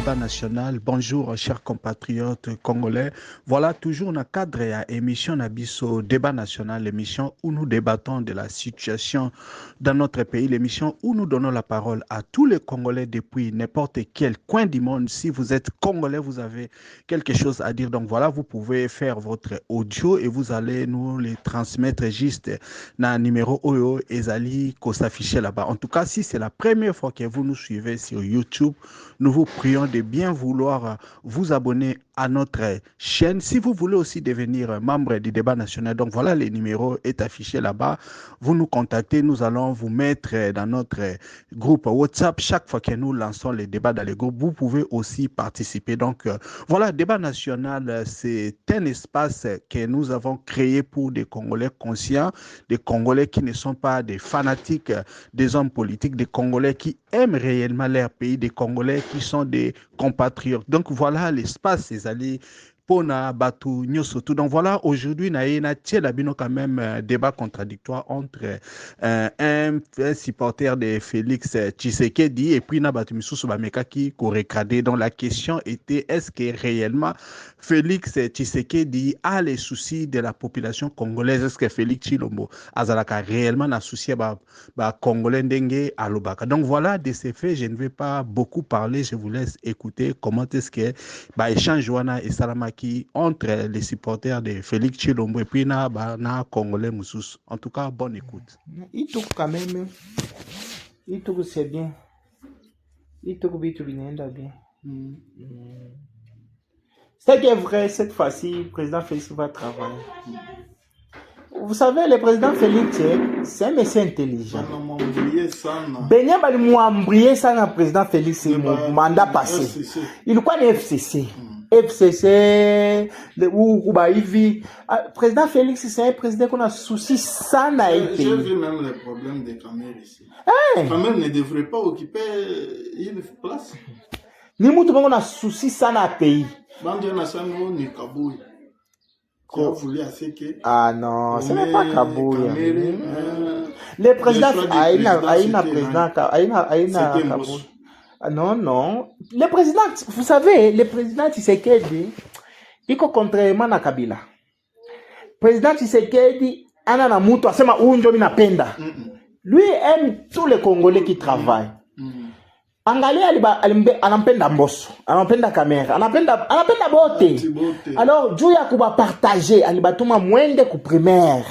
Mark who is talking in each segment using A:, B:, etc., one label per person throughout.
A: débat national. Bonjour, chers compatriotes congolais. Voilà, toujours dans le cadre de l'émission Nabiso Débat national, l'émission où nous débattons de la situation dans notre pays, l'émission où nous donnons la parole à tous les Congolais depuis n'importe quel coin du monde. Si vous êtes Congolais, vous avez quelque chose à dire. Donc voilà, vous pouvez faire votre audio et vous allez nous les transmettre juste dans le numéro OYO Ezali qu'on s'affiche là-bas. En tout cas, si c'est la première fois que vous nous suivez sur YouTube, nous vous prions de bien vouloir vous abonner à notre chaîne. Si vous voulez aussi devenir membre du débat national, donc voilà, le numéro est affiché là-bas. Vous nous contactez, nous allons vous mettre dans notre groupe WhatsApp. Chaque fois que nous lançons les débats dans les groupes, vous pouvez aussi participer. Donc voilà, débat national, c'est un espace que nous avons créé pour des Congolais conscients, des Congolais qui ne sont pas des fanatiques des hommes politiques, des Congolais qui aiment réellement leur pays, des Congolais qui sont des compatriotes. Donc voilà l'espace, c'est allé pour Batu Nyosotu. Donc voilà, aujourd'hui, il y a quand même débat contradictoire entre un supporter de Félix Tshisekedi et puis Batu Misusu Bameka qui recadé. Donc la question était, est-ce que réellement Félix Tshisekedi a les soucis de la population congolaise? Est-ce que Félix Tshilombo Azalaka réellement a souci à Congolais Ndenge à Lubaka? Donc voilà, de ces faits, je ne vais pas beaucoup parler, je vous laisse écouter comment est-ce que échange et Salamaki entre les supporters de Félix Tshilombo et puis na Congolais Moussous. En tout cas, bonne écoute.
B: Il trouve quand même, il trouve c'est bien. Il trouve bien. C'est que vrai, cette fois-ci, le président Félix va travailler. Vous savez, le président Félix, c'est un monsieur intelligent. Benyam a m'embrayé ça dans le président Félix, mon mandat passé. Il connaît FCC. FCC, ou Ivi. Président Félix, c'est un président qu'on a souci ça n'a été.
C: J'ai vu même les problèmes des caméras ici. Les caméras ne devraient pas occuper une place.
B: Ni moutou on a souci ça n'a pays. Ah non, ce n'est pas Kabouya. Le président Aïna président Aïna Kabouya. Non, non. Le président, vous savez, le président Tshisekedi, il est contrairement à Kabila. Le président Tshisekedi, ana mutu asema unjo minapenda. Lui aime tous les Congolais qui travaillent. Angalia anampenda Mbosso, anampenda kamera, anampenda bote. Alors juu ya kuba partager alibatuma mwende ku primaire.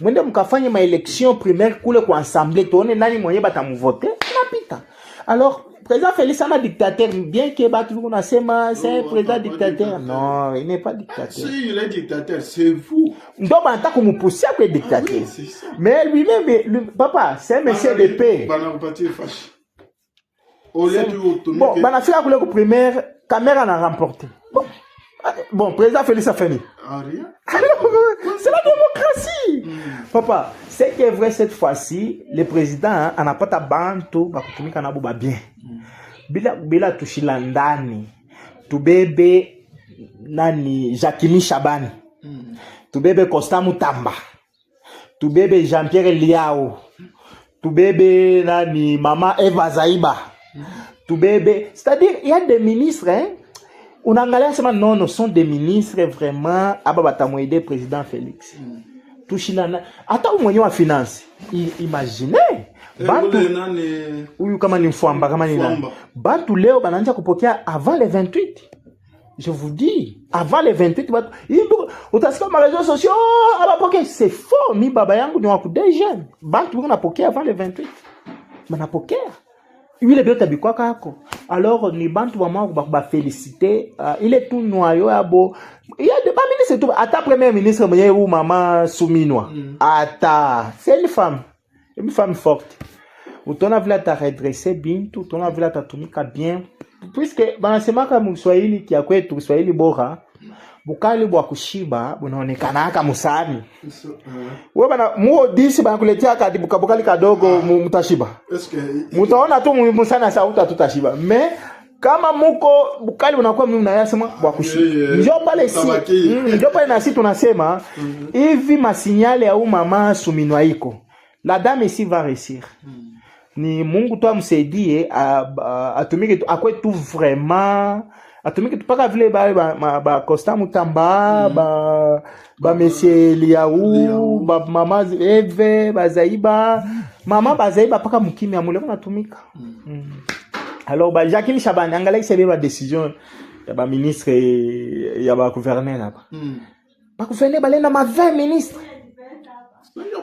B: Mwende mkafanye ma élection primaire kule ku assemblée tuone nani mwenye batamuvote napita. Alors président Félix est un dictateur, bien que Batou Nasema, c'est un président dictateur. Non, il n'est pas dictateur.
C: Si il est dictateur, c'est vous.
B: Donc, en tant que vous poussez à être dictateur. Mais lui-même, papa, c'est un monsieur de paix. Bon, Banafika a coulé primaire, caméra n'a remporté. Bon, président Félix a fini.
C: Rien.
B: C'est la démocratie. Papa, c'est que vrai cette fois-ci, le président en a pas ta bantu, bakutumika na buba bien. Bila tushilandani. Tubebe nani Jacqueline Chabani. Tubebe Costa Mutamba. Tubebe Jean-Pierre Liao. Tubebe nani Mama Eva Zaiba. Tubebe, c'est-à-dire il y a des ministres hein. On a regardé seulement non, nous sommes des ministres vraiment ababatamouide président Félix. Touchilana. Attends, au moins en finance. Imaginez. Bantu. Ou kama ni mfamba kama ni nani. Bantu leo bananja kupokea avant les 28. Je vous dis, avant les 28 bantu. Utasikia ma réseaux sociaux abapoke c'est faux. Mi baba yangu ni waku des jeunes. Bantu on a pokea avant les 28. Manapokea. Il est bien tabikwa kako. Alors ni bantu vraiment ba féliciter, il est tout noyau abo. Il y a des ministres tout ata premier ministre mwenye ou maman Souminwa. Ata, c'est une femme forte. Ou ton avla ta redresser bintu, ton avla ta tumika bien. Puisque banasema kama Mswahili kia kwetu Kiswahili bora. Bukali bwa kushiba bunaonekana kama musani. Wewe bana muo disi bana kuletea kadibuka bukali kadogo mtashiba. Mutaona tu musana sauta tutashiba. Mais kama muko bukali unakuwa mimi unayasema bwa kushiba. Njoo pale si. Njoo pale na sisi tunasema hivi masinyale ya mama Suminwa iko. La dame ici va réussir. ni Mungu tu amsaidie atumike tu akwe tu vraiment atumike tu paka vile ba Constant Mutamba ba Monsieur Liaou ba mama Eve ba Zaiba mama ba Zaiba paka mukimya mule natumika. Alors ba Jacqueline Chabani angalaki c'est ba décision ya ba ministre ya ba gouverneur là ba gouverneur balena ma 20 ministres.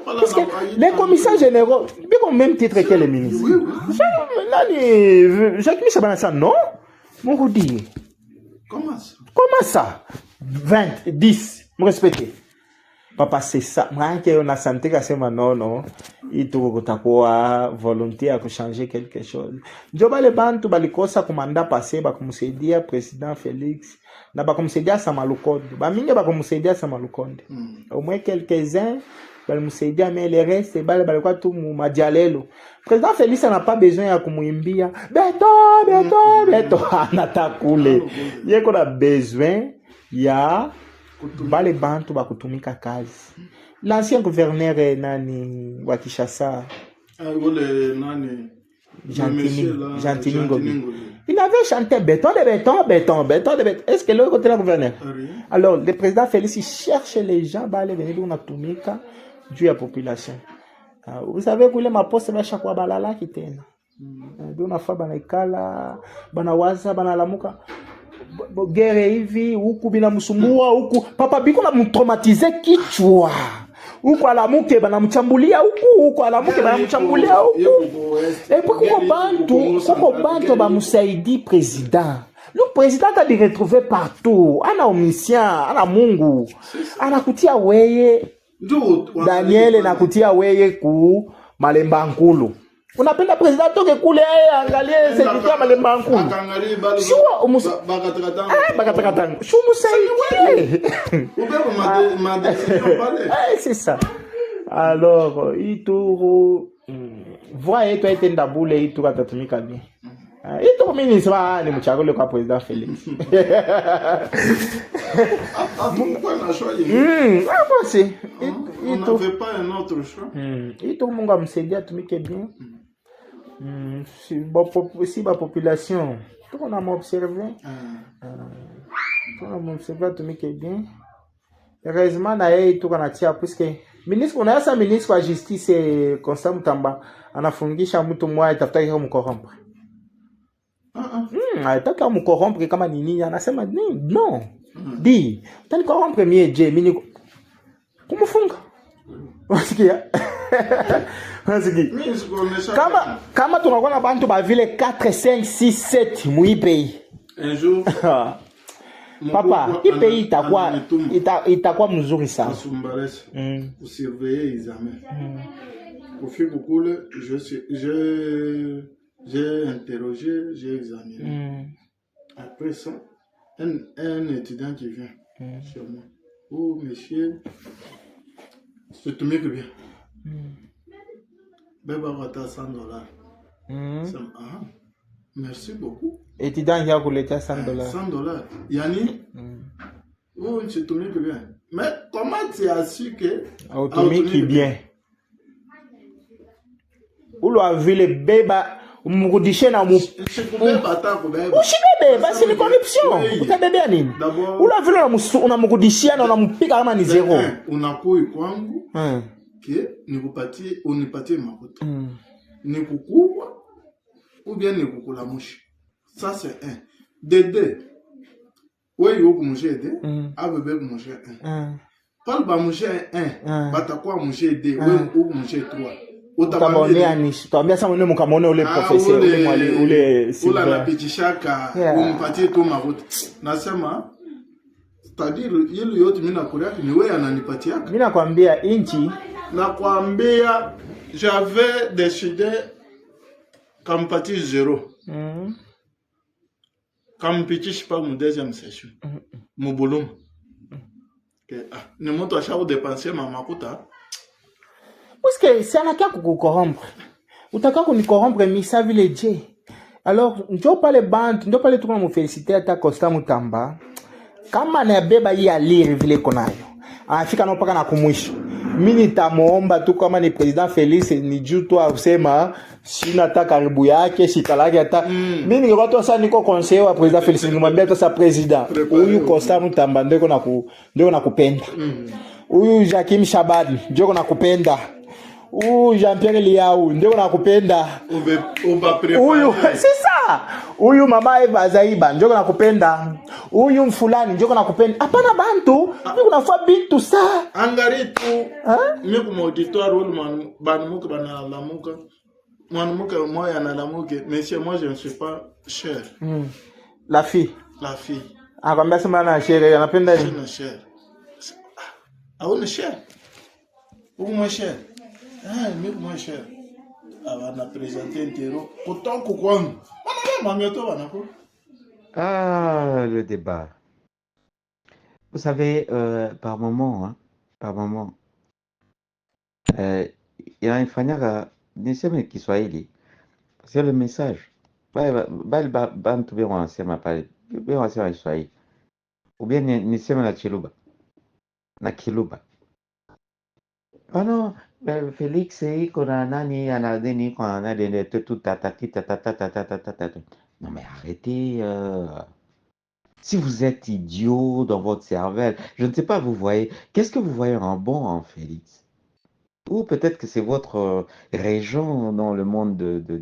B: Parce que les commissaires généraux, bien au même titre que les ministres. Jacques Chabana ça non? Mon vous dit. Comment ça? 20, 10, me respectez. Papa c'est ça. Moi qui on a santé que c'est non. Il trouve que ta volonté à changer quelque chose. Joba le bantu balikosa komanda passé ba comme c'est dit président Félix. Na ba comme c'est dit ça malukonde. Ba mingi ba comme c'est dit ça malukonde. Au moins quelques-uns balimsaidia mais les restes balikuwa tu madialelo. Président Félix n'a pas besoin ya kumuimbia beto anatakule. Yeko na besoin ya bale bantu bakutumika kazi. L'ancien gouverneur nani wa Kinshasa
C: nani
B: Gentini Ngobi. Il avait chanté béton. Est-ce que le côté la gouverneur? Alors le président Félix il cherche les gens aller venir dans Tumika du la population. Vous savez que les maposte va chaque fois balala kitena. Dona fa banakala banawaza banalamuka guerre hivi huku bila msumbua huku papa biko na mtraumatiser kichwa. Huko alamuke banamchambulia huko alamuke banamchambulia huko. Et puis kuko bantu bamsaidi président. Le président a dit retrouver partout. Ana omniscient, ana Mungu. Anakutia weye Daniel nakutia weye ku Malemba Nkulu. Unapenda president toke kule angalie sekretari Malemba Nkulu. Sio bakatakatanga. Sio musaidie. C'est ça. Alors, Ituru voyez toi était ndabule Ituru atatumika bien. Ituru ministre ni mchagole kwa president Félix.
C: On n'avait pas un autre choix.
B: Ituru Mungu amsaidia atumike bien. Si la population, tout on a observé, atumike bien. Heureusement na yeye tu kanatia puisque ministre unaasa ministre wa justice Constant Mutamba anafungisha mtu mmoja tafuta kumkorompa. Ataka mkorompa kama nini anasema nini? Non. Di, tani korompa mie je mini kumfunga. Wasikia? Kama tunakuwa na bantu ba vile 4 5 6 7 muipe.
C: Un jour
B: papa, hii pays itakuwa mzuri sana.
C: Pour surveiller les examens. Au fil du cours, j'ai interrogé, j'ai examiné. Après ça, un étudiant qui vient chez moi. Oh, monsieur, c'est tout mieux que bien. Beba vata $100. Merci beaucoup.
B: Étudiant qui a coulé $100.
C: $100. Yani, oh, c'est tout mieux que bien. Mais comment tu as su que
B: automique bien? Où l'a vu le beba murudishe na mu ushibebe basi ni corruption utabebea nini? Ula vile unamrudishia na unampiga kama ni zero.
C: Unakoi kwangu ke nikupatie unipatie makuta. Nikukubwa ou bien nikukula mushi. Ça c'est un. De deux. Ouais yo kumushe de abebe kumushe un. Paul ba mushe un batakuwa mushe de ouais ou kumushe trois.
B: Utabonea ni tuambia sasa mwenyewe mkamone ule professeur ule mwalimu ule
C: ula anapitishaka umpatie tu makuta. Nasema c'est-à-dire yule yote mimi nakuria ni wewe ananipatia.
B: Mimi nakwambia inchi
C: nakwambia j'avais décidé kampatie 0. Kampitish pas mon deuxième session. Mon boulot. Ne montre à chaque dépenser ma makuta.
B: Parce que c'est un cas pour corrompre. Ou t'as qu'à qu'on corrompre Missa Village. Alors, n'jo pas les bandes, n'jo pas les trucs à me féliciter à ta Constant Mutamba. Kama na beba hii aliri vile konayo. Afika no paka na kumwisho. mini tamuomba tu kama ni president Felix ni juu tu asema sina hata karibu yake sikalaki hata mimi ningekuwa tu sasa niko conseiller wa president Felix nimwambia tu sasa president huyu Costa Mutamba ndio nakupenda huyu Jakim Shabani ndio nakupenda Jean-Pierre Liao ndio nakupenda huyu sasa huyu mama Eva Zaiba ndio nakupenda huyu mfulani ndio nakupenda hapana bantu mimi kunafaa bitu saa
C: angaritu mimi kwa auditoire ule banamuka banalamuka mwanamke mmoja analamuka monsieur moi je ne suis pas cher
B: la fille akwambia sema na cher anapenda
C: nini cher au cher ou moins cher mimi moins cher on a présenté un terreau autant que quoi
D: le débat. Vous savez, par moment, il y a une manière de Kiswahili. C'est le message. Ou bien niseme na Chiluba. Na Kiluba. Ah non, Félix iko na nani anadeni iko na nani tout tatati. Non mais arrêtez. Si vous êtes idiot dans votre cervelle, je ne sais pas, vous voyez. Qu'est-ce que vous voyez en bon en Félix? Ou peut-être que c'est votre région dans le monde de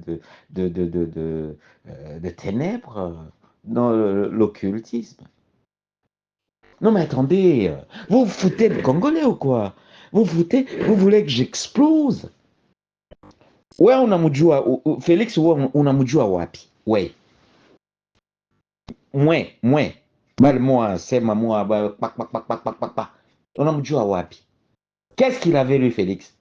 D: ténèbres, dans l'occultisme. Non mais attendez, vous vous foutez de Congolais ou quoi? Vous voulez que j'explose? Ouais, unamjua Félix, unamjua wapi? Ouais. Mwe. Bali moi, sema moi, pak. Unamjua wapi? Qu'est-ce qu'il avait lui Félix?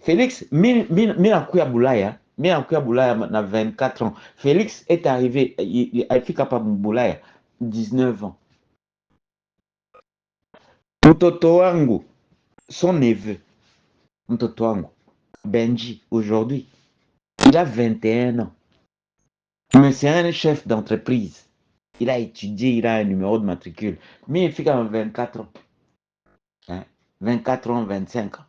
D: Félix, mi nakuya Bulaya na 24 ans. Félix est arrivé, il fika pa Bulaya 19 ans. Mtoto wangu, son neveu, mtoto wangu, Benji, aujourd'hui, il a 21 ans. Mais c'est un chef d'entreprise. Il a étudié, il a un numéro de matricule. Mais il fait quand même 24 ans. 24 ans, 25 ans.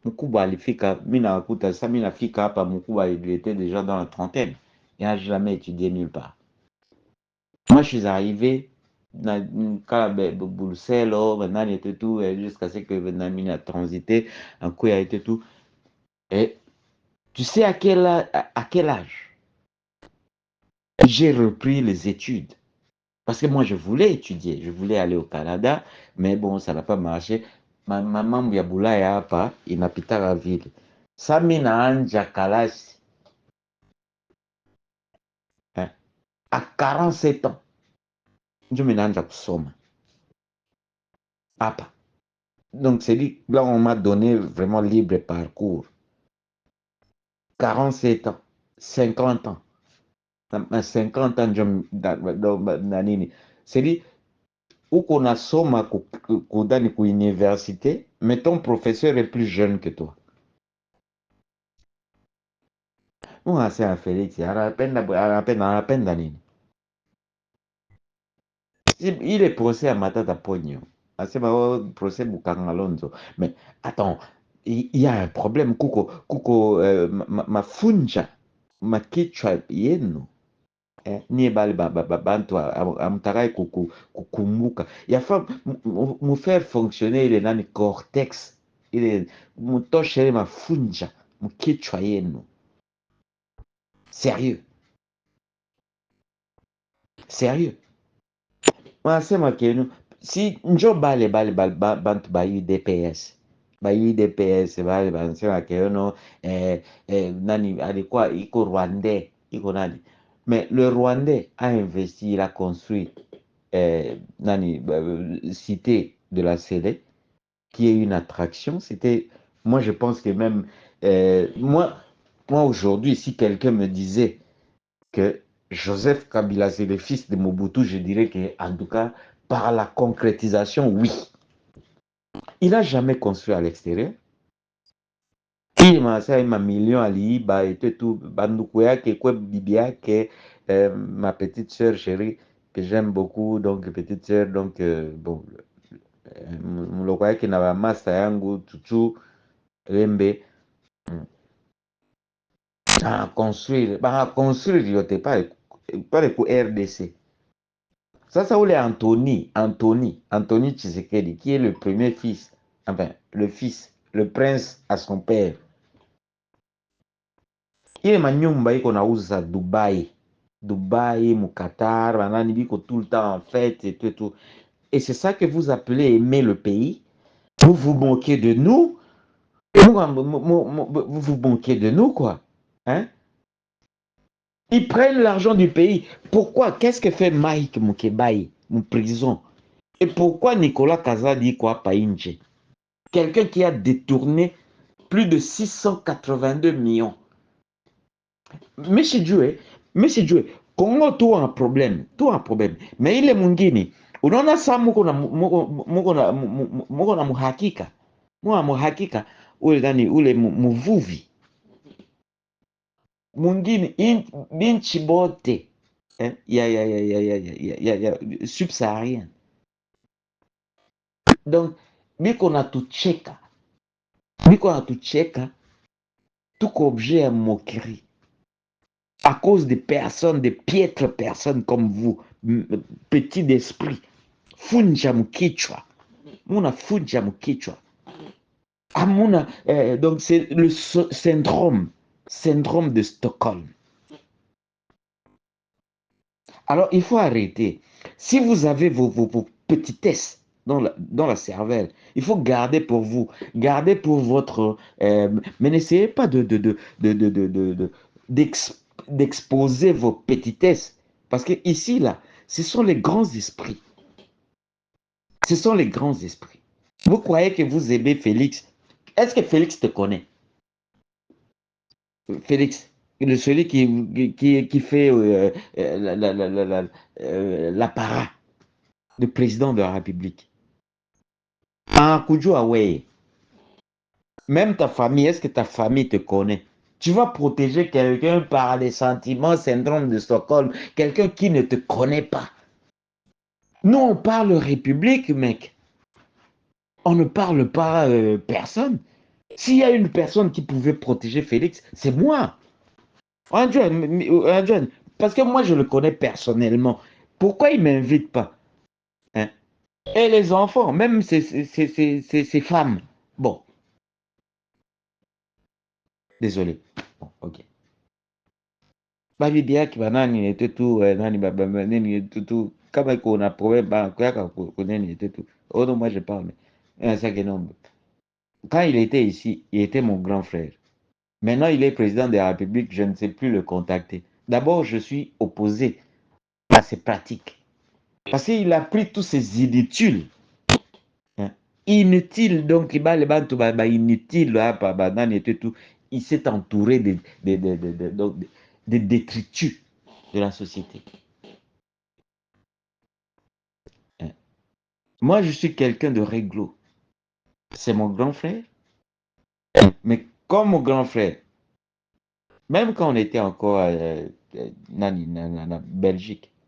D: Moukuba, il fait quand Moukuba, il était déjà dans la trentaine. Il n'a jamais étudié nulle part. Moi, je suis arrivé quand Bruxelles, maintenant il était tout, jusqu'à ce que Benjamin a transité, un coup il a été tout. Et tu sais à quel âge j'ai repris les études? Parce que moi je voulais étudier, je voulais aller au Canada, mais bon, ça n'a pas marché. Ma maman Mbiabula ya hapa inapita la ville. Sami naanja kalasi. À 47 ans. Je me naanja kusoma. Hapa. Donc c'est dit, là on m'a donné vraiment libre parcours. 47 ans, 50 ans. 50 ans, c'est dit, où qu'on a soma kudani ku université, mais ton professeur est plus jeune que toi. Moi, c'est un Félix, il est procès à Matata Pogno. C'est procès Bukangalonzo. Mais attends, il y a un problème. Kuko, ma funja, ma kichwa yenu. Ni bali bantu amtarai kukumbuka. Il faut me faire fonctionner le nani cortex. Il est mutoshere ma funja, mu kichwa yenu. Sérieux. Moi, c'est ma question. Si njo bale bantu ba UDPS. Ba UDPS bale bansema ke no nani alikuwa iko Rwandais, iko nani. Mais le Rwandais a investi, il a construit cité de la Célé, qui est une attraction. C'était, moi je pense que même moi aujourd'hui, si quelqu'un me disait que Joseph Kabila c'est le fils de Mobutu, je dirais que en tout cas par la concrétisation, oui. Il n'a jamais construit à l'extérieur. Il m'a million à l'IBA et tout, ma petite sœur chérie, que j'aime beaucoup, donc petite sœur, donc bon, mloko yake na master yangu Tutu Rembe construire yote pale ku RDC. Ça ule Anthony Tshisekedi, qui est le premier fils, enfin le fils, le prince à son père. Ile manyumba iko nauza Dubaï, Qatar, banani biko tout le temps en fête et tout. Et c'est ça que vous appelez aimer le pays. Vous vous moquez de nous. Vous vous moquez de nous, quoi. Hein? Ils prennent l'argent du pays. Pourquoi? Qu'est-ce que fait Mike Mukebai, en prison? Et pourquoi Nicolas Kaza dit quoi, Painche? Quelqu'un qui a détourné plus de 682 millions. Monsieur Dieu, Congo, tout un problème. Mais il est mungini. Unaona saa muko na muhakika. Muhakika, ule muvuvi. Mungini, binchi bote. Subsaharien. Donc, biko na tucheka, tout objet à moquerie. À cause des personnes, des piètres personnes comme vous, petits d'esprit. Funja mkichwa. Muna funja mkichwa. Amuna, donc c'est le syndrome de Stockholm. Alors, il faut arrêter. Si vous avez vos petitesses dans la cervelle, il faut garder pour vous, garder pour votre... mais n'essayez pas d'exposer vos petitesses. Parce que ici, là, ce sont les grands esprits. Ce sont les grands esprits. Vous croyez que vous aimez Félix? Est-ce que Félix te connaît? Félix, celui qui fait l'apparat de président de la République. En Koujoua, même ta famille, est-ce que ta famille te connaît? Tu vas protéger quelqu'un par les sentiments, syndrome de Stockholm, quelqu'un qui ne te connaît pas. Nous, on parle République, mec. On ne parle pas personne. S'il y a une personne qui pouvait protéger Félix, c'est moi. Adjouen, parce que moi, je le connais personnellement. Pourquoi il ne m'invite pas? Hein? Et les enfants, même ces femmes. Bon. Désolé. Bon, ok. Baby qui banani était tout, nani babani tout, comme on a problème, était tout. Oh non, moi je parle, mais un certain nombre. Quand il était ici, il était mon grand frère. Maintenant, il est président de la République, je ne sais plus le contacter. D'abord, je suis opposé à ces pratiques. Parce qu'il a pris tous ces inutiles. Hein, inutiles, donc il inutile, il s'est entouré de détritus de la société. Hein. Moi, je suis quelqu'un de réglo. C'est mon grand frère. Mais comme mon grand frère, même quand on était encore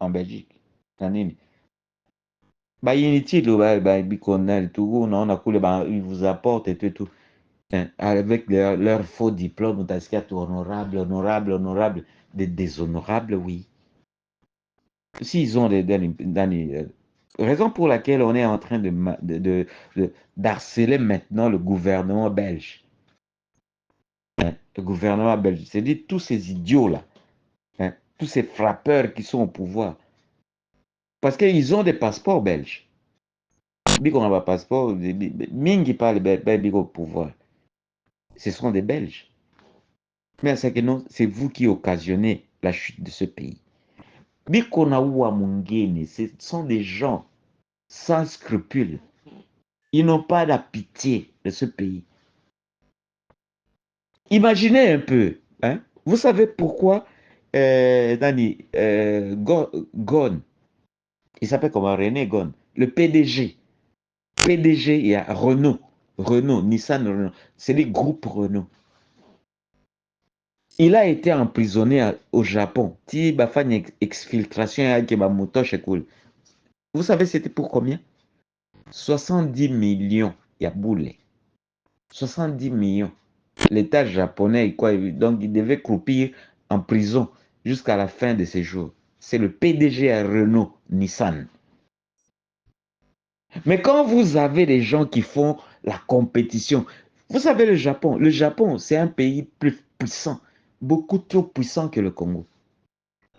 D: en Belgique, inutile, il vous apporte et tout. Hein, avec leur faux diplôme, honorable, des déshonorables, oui. S'ils ont raison pour laquelle on est en train d'harceler maintenant le gouvernement belge. Hein, le gouvernement belge, c'est-à-dire tous ces idiots-là, hein, tous ces frappeurs qui sont au pouvoir. Parce qu'ils ont des passeports belges. Dès qu'on a un passeport, Mingi parle au pouvoir. Ce sont des Belges. Mais c'est vous qui occasionnez la chute de ce pays. Bikonaoua Mungene, ce sont des gens sans scrupules. Ils n'ont pas la pitié de ce pays. Imaginez un peu. Hein? Vous savez pourquoi Ghosn, il s'appelle comment? René Ghosn, le PDG, il y a Renault, Nissan Renault, c'est les groupes Renault. Il a été emprisonné au Japon. Exfiltration. Vous savez c'était pour combien? 70 millions, il y a boulet. 70 millions. L'État japonais, quoi, donc il devait croupir en prison jusqu'à la fin de ses jours. C'est le PDG à Renault, Nissan. Mais quand vous avez des gens qui font la compétition, vous savez le Japon, c'est un pays plus puissant, beaucoup trop puissant que le Congo.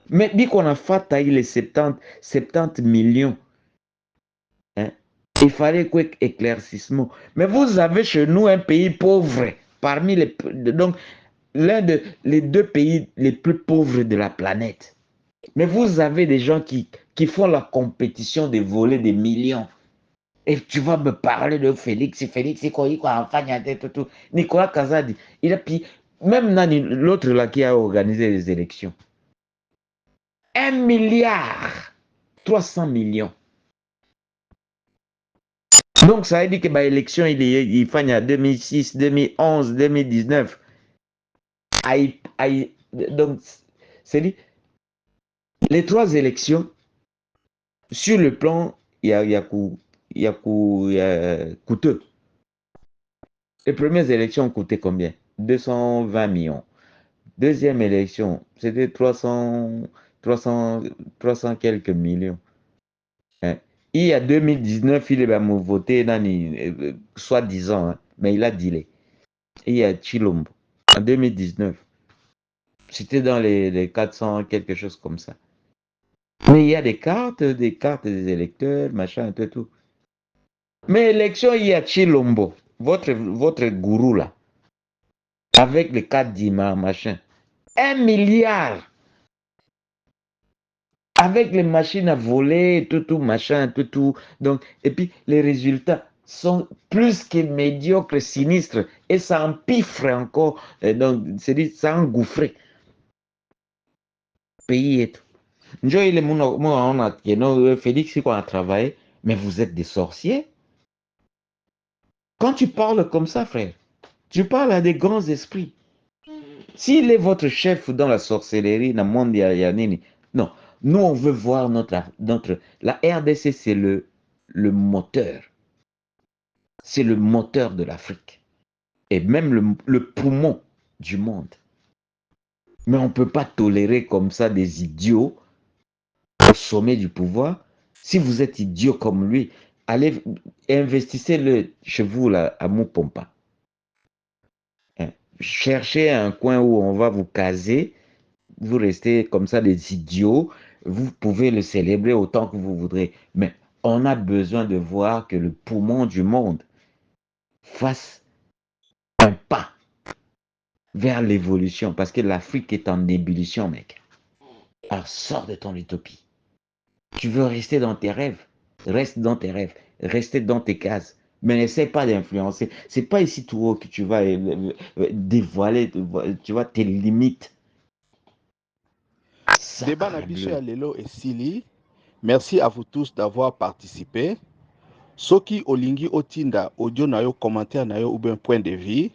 D: Mais dès qu'on a fait les 70 millions, hein, il fallait quoi éclaircissement. Mais vous avez chez nous un pays pauvre, parmi les... Donc, les deux pays les plus pauvres de la planète. Mais vous avez des gens qui font la compétition de voler des millions. Et tu vas me parler de Félix, c'est quoi, tout. Nicolas Kazadi, il a pris, même l'autre là qui a organisé les élections. 1 milliard 300 millions. Donc ça veut dire que l'élection, il fait en 2006, 2011, 2019. Donc, c'est dit, les trois élections, sur le plan, il y a coûteux. Les premières élections coûtaient combien? 220 millions. Deuxième élection, c'était 300 quelques millions. Hein? Il y a 2019, il va me voter, soi-disant, hein, mais il a dealé. Il y a Chilombo, en 2019. C'était dans les 400, quelque chose comme ça. Mais il y a des cartes des électeurs, machin, tout. Mais élection, il y a Chilombo, votre gourou là, avec les 4 d'Ima, machin. 1 milliard. Avec les machines à voler, tout, machin, tout. Donc, et puis, les résultats sont plus que médiocres, sinistres. Et ça empiffre encore. Donc, c'est-à-dire, ça engouffre. Pays et tout. Félix, c'est qu'on a travaillé, mais vous êtes des sorciers. Quand tu parles comme ça, frère, tu parles à des grands esprits. S'il est votre chef dans la sorcellerie, dans le monde, non. Nous, on veut voir la RDC, c'est le moteur. C'est le moteur de l'Afrique. Et même le poumon du monde. Mais on ne peut pas tolérer comme ça des idiots au sommet du pouvoir. Si vous êtes idiot comme lui, allez, investissez-le chez vous là, à Mupompa. Hein? Cherchez un coin où on va vous caser. Vous restez comme ça des idiots. Vous pouvez le célébrer autant que vous voudrez. Mais on a besoin de voir que le poumon du monde fasse un pas vers l'évolution. Parce que l'Afrique est en ébullition, mec. Alors sors de ton utopie. Tu veux rester dans tes rêves. Reste dans tes rêves. Reste dans tes cases. Mais n'essaie pas d'influencer. C'est pas ici tout haut que tu vas dévoiler, tu vois, tes limites.
A: Débat Nabiso ya lelo et Sili. Merci à vous tous d'avoir participé. Soki olingi otinda audio na yo, commentaire na yo ou bien point de vue,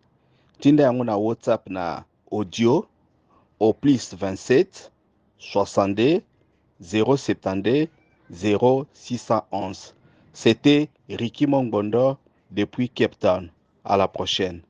A: tinda yango na WhatsApp na audio au plus 27 62 072 0611. C'était Ricky Mongbondo depuis Cape Town. À la prochaine.